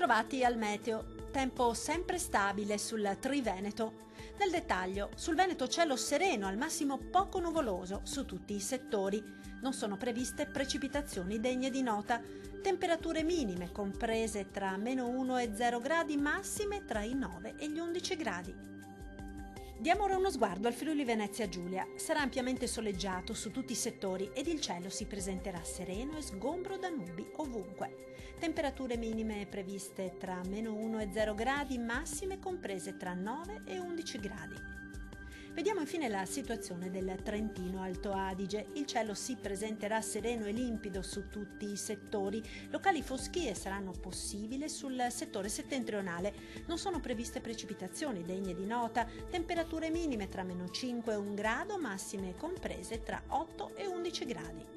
Bentrovati al meteo. Tempo sempre stabile sul Triveneto. Nel dettaglio, sul Veneto cielo sereno, al massimo poco nuvoloso su tutti i settori. Non sono previste precipitazioni degne di nota. Temperature minime comprese tra -1 e 0 gradi, massime tra i 9 e gli 11 gradi. Diamo ora uno sguardo al Friuli Venezia Giulia. Sarà ampiamente soleggiato su tutti i settori ed il cielo si presenterà sereno e sgombro da nubi ovunque. Temperature minime previste tra -1 e 0 gradi, massime comprese tra 9 e 11 gradi. Vediamo infine la situazione del Trentino Alto Adige. Il cielo si presenterà sereno e limpido su tutti i settori. Locali foschie saranno possibili sul settore settentrionale. Non sono previste precipitazioni degne di nota. Temperature minime tra -5 e 1 grado, massime comprese tra 8 e 11 gradi.